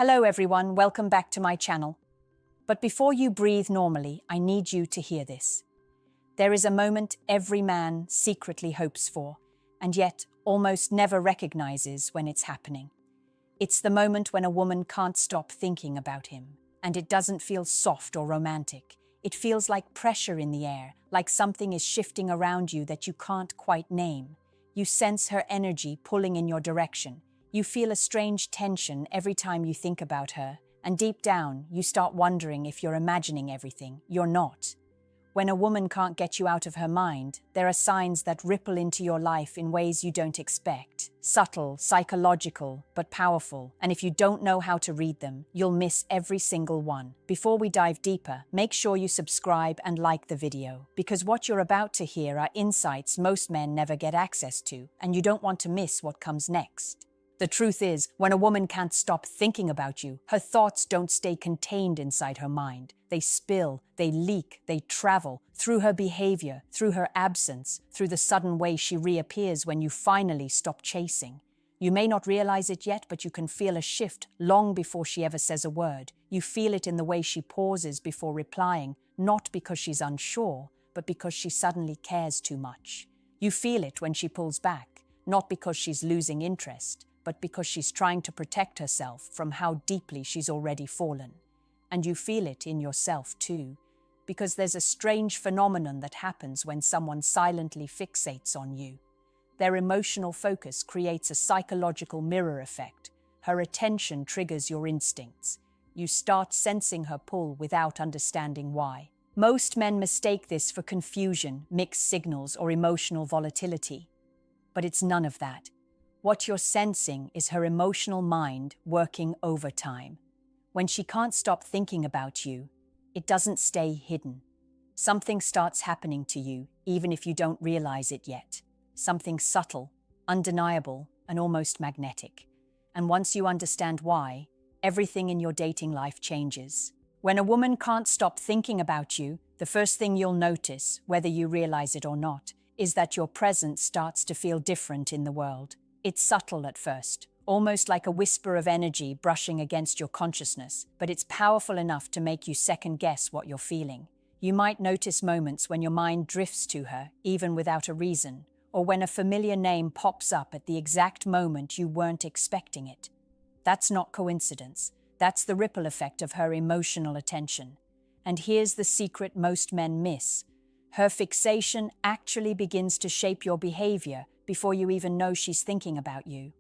Hello everyone, welcome back to my channel. But before you breathe normally, I need you to hear this. There is a moment every man secretly hopes for, and yet almost never recognizes when it's happening. It's the moment when a woman can't stop thinking about him, and it doesn't feel soft or romantic. It feels like pressure in the air, like something is shifting around you that you can't quite name. You sense her energy pulling in your direction. You feel a strange tension every time you think about her, and deep down, you start wondering if you're imagining everything. You're not. When a woman can't get you out of her mind, there are signs that ripple into your life in ways you don't expect. Subtle, psychological, but powerful, and if you don't know how to read them, you'll miss every single one. Before we dive deeper, make sure you subscribe and like the video, because what you're about to hear are insights most men never get access to, and you don't want to miss what comes next. The truth is, when a woman can't stop thinking about you, her thoughts don't stay contained inside her mind. They spill, they leak, they travel through her behavior, through her absence, through the sudden way she reappears when you finally stop chasing. You may not realize it yet, but you can feel a shift long before she ever says a word. You feel it in the way she pauses before replying, not because she's unsure, but because she suddenly cares too much. You feel it when she pulls back, not because she's losing interest, but because she's trying to protect herself from how deeply she's already fallen. And you feel it in yourself too, because there's a strange phenomenon that happens when someone silently fixates on you. Their emotional focus creates a psychological mirror effect. Her attention triggers your instincts. You start sensing her pull without understanding why. Most men mistake this for confusion, mixed signals, or emotional volatility. But it's none of that. What you're sensing is her emotional mind working overtime. When she can't stop thinking about you, it doesn't stay hidden. Something starts happening to you, even if you don't realize it yet. Something subtle, undeniable, and almost magnetic. And once you understand why, everything in your dating life changes. When a woman can't stop thinking about you, the first thing you'll notice, whether you realize it or not, is that your presence starts to feel different in the world. It's subtle at first, almost like a whisper of energy brushing against your consciousness, but it's powerful enough to make you second-guess what you're feeling. You might notice moments when your mind drifts to her, even without a reason, or when a familiar name pops up at the exact moment you weren't expecting it. That's not coincidence. That's the ripple effect of her emotional attention. And here's the secret most men miss. Her fixation actually begins to shape your behavior before you even know she's thinking about you.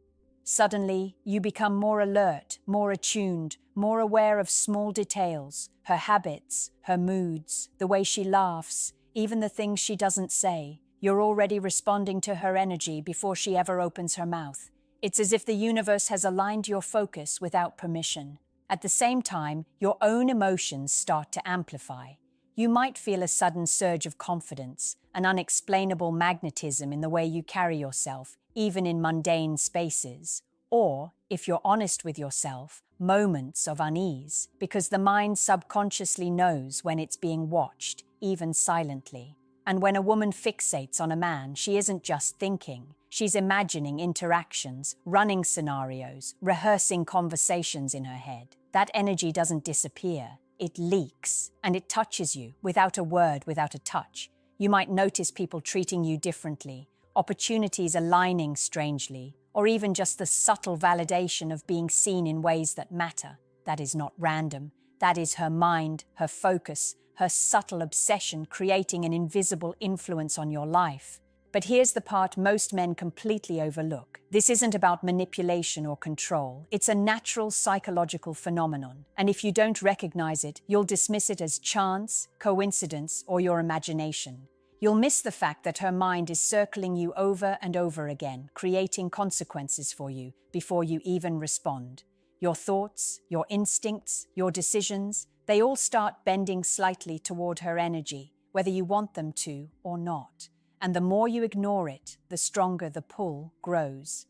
Suddenly, you become more alert, more attuned, more aware of small details, her habits, her moods, the way she laughs, even the things she doesn't say. You're already responding to her energy before she ever opens her mouth. It's as if the universe has aligned your focus without permission. At the same time, your own emotions start to amplify. You might feel a sudden surge of confidence, an unexplainable magnetism in the way you carry yourself, even in mundane spaces. Or, if you're honest with yourself, moments of unease, because the mind subconsciously knows when it's being watched, even silently. And when a woman fixates on a man, she isn't just thinking. She's imagining interactions, running scenarios, rehearsing conversations in her head. That energy doesn't disappear. It leaks, and it touches you, without a word, without a touch. You might notice people treating you differently, opportunities aligning strangely, or even just the subtle validation of being seen in ways that matter. That is not random. That is her mind, her focus, her subtle obsession creating an invisible influence on your life. But here's the part most men completely overlook. This isn't about manipulation or control. It's a natural psychological phenomenon. And if you don't recognize it, you'll dismiss it as chance, coincidence, or your imagination. You'll miss the fact that her mind is circling you over and over again, creating consequences for you before you even respond. Your thoughts, your instincts, your decisions, they all start bending slightly toward her energy, whether you want them to or not. And the more you ignore it, the stronger the pull grows.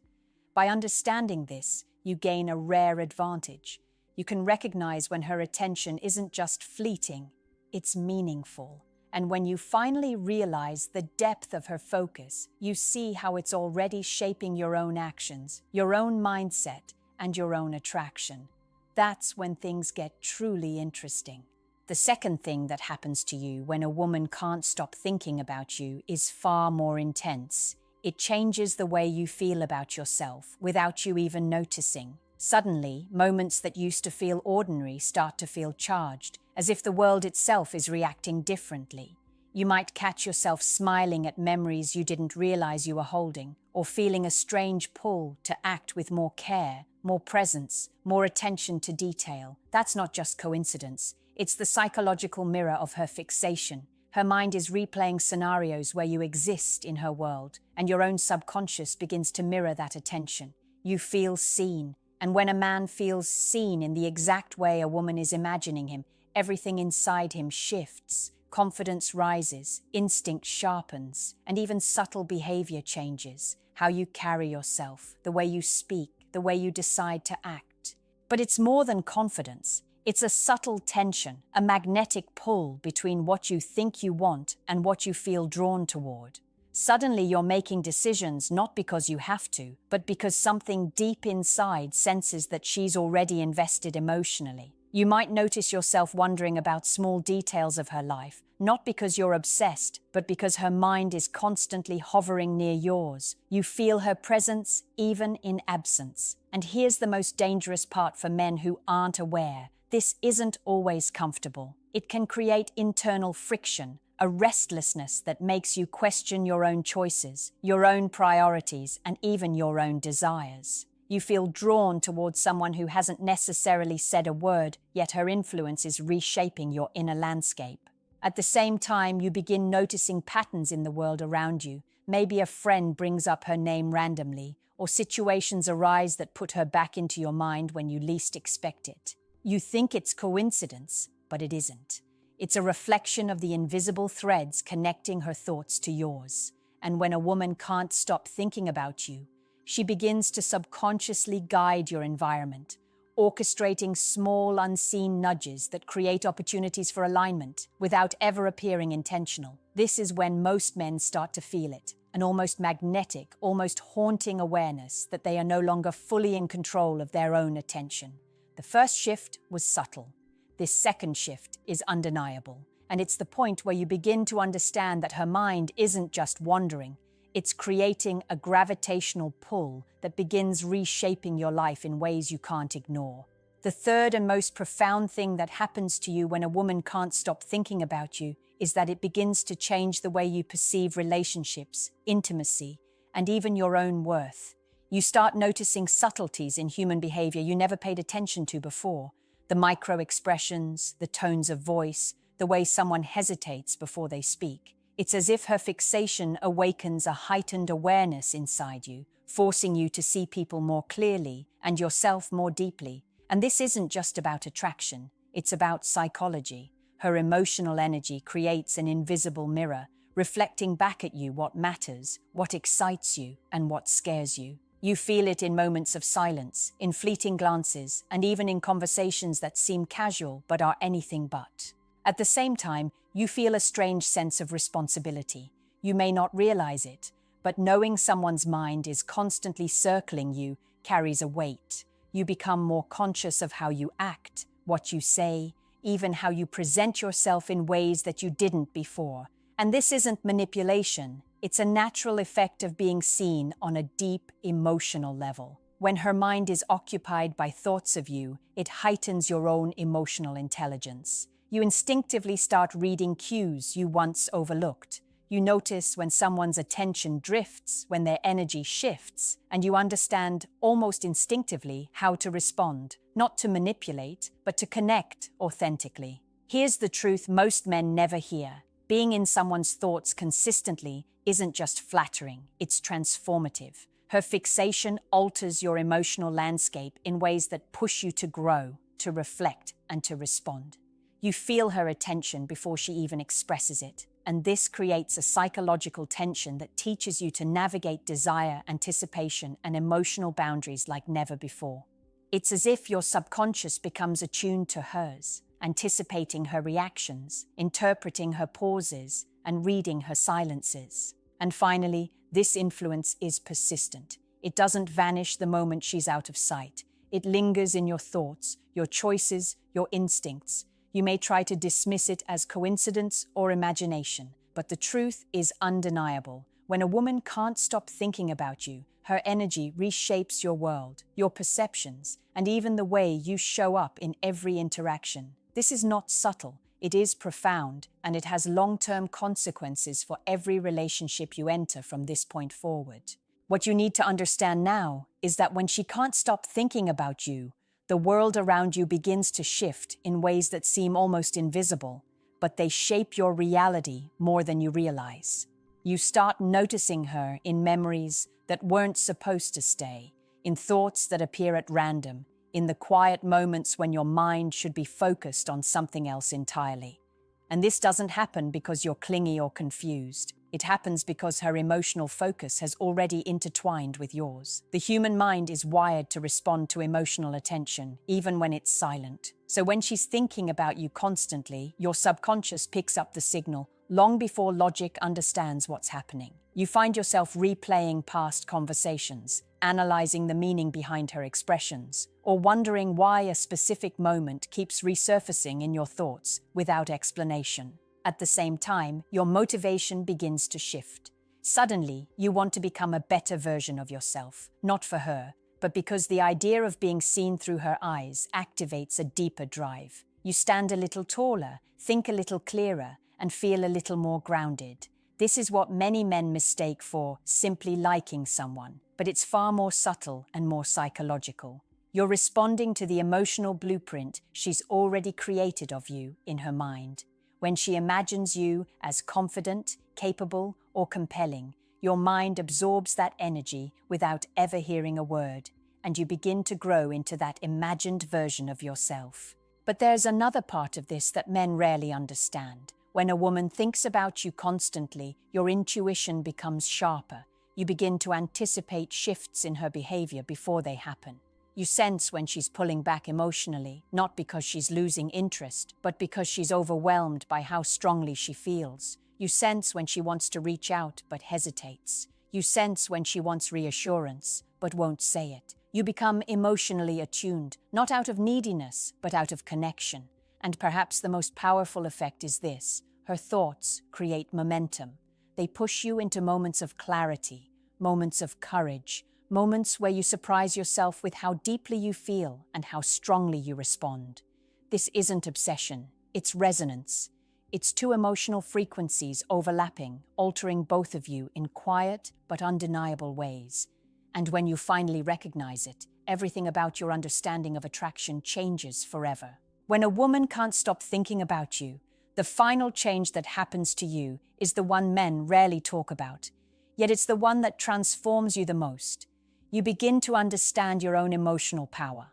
By understanding this, you gain a rare advantage. You can recognize when her attention isn't just fleeting, it's meaningful. And when you finally realize the depth of her focus, you see how it's already shaping your own actions, your own mindset, and your own attraction. That's when things get truly interesting. The second thing that happens to you when a woman can't stop thinking about you is far more intense. It changes the way you feel about yourself without you even noticing. Suddenly, moments that used to feel ordinary start to feel charged, as if the world itself is reacting differently. You might catch yourself smiling at memories you didn't realize you were holding, or feeling a strange pull to act with more care, more presence, more attention to detail. That's not just coincidence. It's the psychological mirror of her fixation. Her mind is replaying scenarios where you exist in her world, and your own subconscious begins to mirror that attention. You feel seen, and when a man feels seen in the exact way a woman is imagining him, everything inside him shifts. Confidence rises, instinct sharpens, and even subtle behavior changes. How you carry yourself, the way you speak, the way you decide to act. But it's more than confidence. It's a subtle tension, a magnetic pull between what you think you want and what you feel drawn toward. Suddenly you're making decisions not because you have to, but because something deep inside senses that she's already invested emotionally. You might notice yourself wondering about small details of her life, not because you're obsessed, but because her mind is constantly hovering near yours. You feel her presence even in absence. And here's the most dangerous part for men who aren't aware. This isn't always comfortable. It can create internal friction, a restlessness that makes you question your own choices, your own priorities, and even your own desires. You feel drawn towards someone who hasn't necessarily said a word, yet her influence is reshaping your inner landscape. At the same time, you begin noticing patterns in the world around you. Maybe a friend brings up her name randomly, or situations arise that put her back into your mind when you least expect it. You think it's coincidence, but it isn't. It's a reflection of the invisible threads connecting her thoughts to yours. And when a woman can't stop thinking about you, she begins to subconsciously guide your environment, orchestrating small, unseen nudges that create opportunities for alignment without ever appearing intentional. This is when most men start to feel it, an almost magnetic, almost haunting awareness that they are no longer fully in control of their own attention. The first shift was subtle. This second shift is undeniable, and it's the point where you begin to understand that her mind isn't just wandering. It's creating a gravitational pull that begins reshaping your life in ways you can't ignore. The third and most profound thing that happens to you when a woman can't stop thinking about you is that it begins to change the way you perceive relationships, intimacy, and even your own worth. You start noticing subtleties in human behavior you never paid attention to before. The micro-expressions, the tones of voice, the way someone hesitates before they speak. It's as if her fixation awakens a heightened awareness inside you, forcing you to see people more clearly and yourself more deeply. And this isn't just about attraction, it's about psychology. Her emotional energy creates an invisible mirror, reflecting back at you what matters, what excites you, and what scares you. You feel it in moments of silence, in fleeting glances, and even in conversations that seem casual but are anything but. At the same time, you feel a strange sense of responsibility. You may not realize it, but knowing someone's mind is constantly circling you carries a weight. You become more conscious of how you act, what you say, even how you present yourself in ways that you didn't before. And this isn't manipulation. It's a natural effect of being seen on a deep emotional level. When her mind is occupied by thoughts of you, it heightens your own emotional intelligence. You instinctively start reading cues you once overlooked. You notice when someone's attention drifts, when their energy shifts, and you understand almost instinctively how to respond, not to manipulate, but to connect authentically. Here's the truth most men never hear. Being in someone's thoughts consistently isn't just flattering, it's transformative. Her fixation alters your emotional landscape in ways that push you to grow, to reflect, and to respond. You feel her attention before she even expresses it, and this creates a psychological tension that teaches you to navigate desire, anticipation, and emotional boundaries like never before. It's as if your subconscious becomes attuned to hers, anticipating her reactions, interpreting her pauses, and reading her silences. And finally, this influence is persistent. It doesn't vanish the moment she's out of sight. It lingers in your thoughts, your choices, your instincts. You may try to dismiss it as coincidence or imagination, but the truth is undeniable. When a woman can't stop thinking about you, her energy reshapes your world, your perceptions, and even the way you show up in every interaction. This is not subtle, it is profound, and it has long-term consequences for every relationship you enter from this point forward. What you need to understand now is that when she can't stop thinking about you, the world around you begins to shift in ways that seem almost invisible, but they shape your reality more than you realize. You start noticing her in memories that weren't supposed to stay, in thoughts that appear at random, in the quiet moments when your mind should be focused on something else entirely. And this doesn't happen because you're clingy or confused. It happens because her emotional focus has already intertwined with yours. The human mind is wired to respond to emotional attention, even when it's silent. So when she's thinking about you constantly, your subconscious picks up the signal long before logic understands what's happening. You find yourself replaying past conversations, analyzing the meaning behind her expressions, or wondering why a specific moment keeps resurfacing in your thoughts without explanation. At the same time, your motivation begins to shift. Suddenly, you want to become a better version of yourself, not for her, but because the idea of being seen through her eyes activates a deeper drive. You stand a little taller, think a little clearer, and feel a little more grounded. This is what many men mistake for simply liking someone, but it's far more subtle and more psychological. You're responding to the emotional blueprint she's already created of you in her mind. When she imagines you as confident, capable, or compelling, your mind absorbs that energy without ever hearing a word, and you begin to grow into that imagined version of yourself. But there's another part of this that men rarely understand. When a woman thinks about you constantly, your intuition becomes sharper. You begin to anticipate shifts in her behavior before they happen. You sense when she's pulling back emotionally, not because she's losing interest, but because she's overwhelmed by how strongly she feels. You sense when she wants to reach out but hesitates. You sense when she wants reassurance but won't say it. You become emotionally attuned, not out of neediness, but out of connection. And perhaps the most powerful effect is this: her thoughts create momentum. They push you into moments of clarity, moments of courage, moments where you surprise yourself with how deeply you feel and how strongly you respond. This isn't obsession, it's resonance. It's two emotional frequencies overlapping, altering both of you in quiet but undeniable ways. And when you finally recognize it, everything about your understanding of attraction changes forever. When a woman can't stop thinking about you, the final change that happens to you is the one men rarely talk about, yet it's the one that transforms you the most. You begin to understand your own emotional power.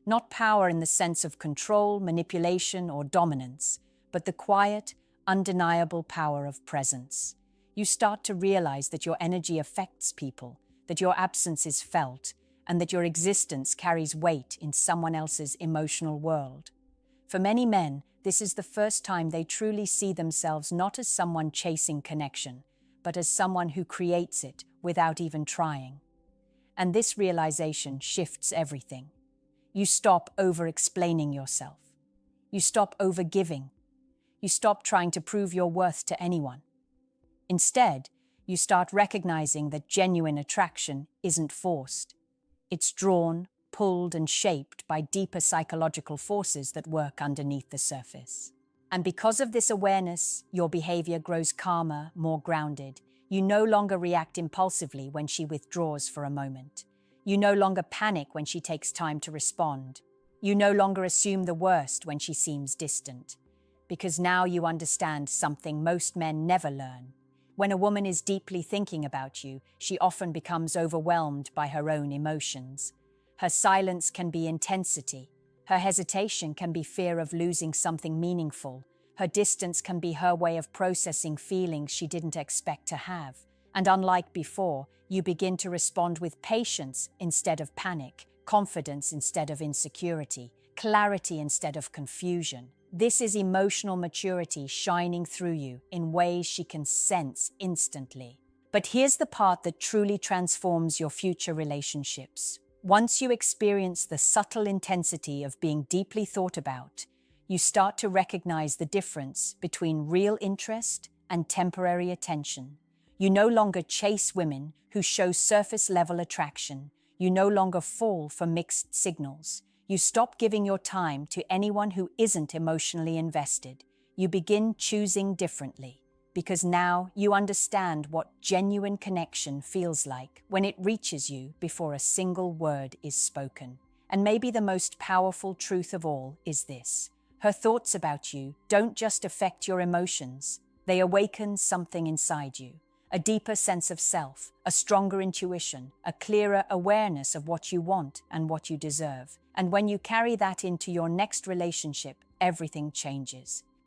Not power in the sense of control, manipulation, or dominance, but the quiet, undeniable power of presence. You start to realize that your energy affects people, that your absence is felt, and that your existence carries weight in someone else's emotional world. For many men, this is the first time they truly see themselves not as someone chasing connection, but as someone who creates it without even trying. And this realization shifts everything. You stop over-explaining yourself. You stop over-giving. You stop trying to prove your worth to anyone. Instead, you start recognizing that genuine attraction isn't forced. It's drawn, pulled, and shaped by deeper psychological forces that work underneath the surface. And because of this awareness, your behavior grows calmer, more grounded. You no longer react impulsively when she withdraws for a moment. You no longer panic when she takes time to respond. You no longer assume the worst when she seems distant. Because now you understand something most men never learn. When a woman is deeply thinking about you, she often becomes overwhelmed by her own emotions. Her silence can be intensity. Her hesitation can be fear of losing something meaningful. Her distance can be her way of processing feelings she didn't expect to have. And unlike before, you begin to respond with patience instead of panic, confidence instead of insecurity, clarity instead of confusion. This is emotional maturity shining through you in ways she can sense instantly. But here's the part that truly transforms your future relationships. Once you experience the subtle intensity of being deeply thought about, you start to recognize the difference between real interest and temporary attention. You no longer chase women who show surface-level attraction. You no longer fall for mixed signals. You stop giving your time to anyone who isn't emotionally invested. You begin choosing differently, because now you understand what genuine connection feels like when it reaches you before a single word is spoken. And maybe the most powerful truth of all is this: her thoughts about you don't just affect your emotions, they awaken something inside you. A deeper sense of self, a stronger intuition, a clearer awareness of what you want and what you deserve. And when you carry that into your next relationship, everything changes.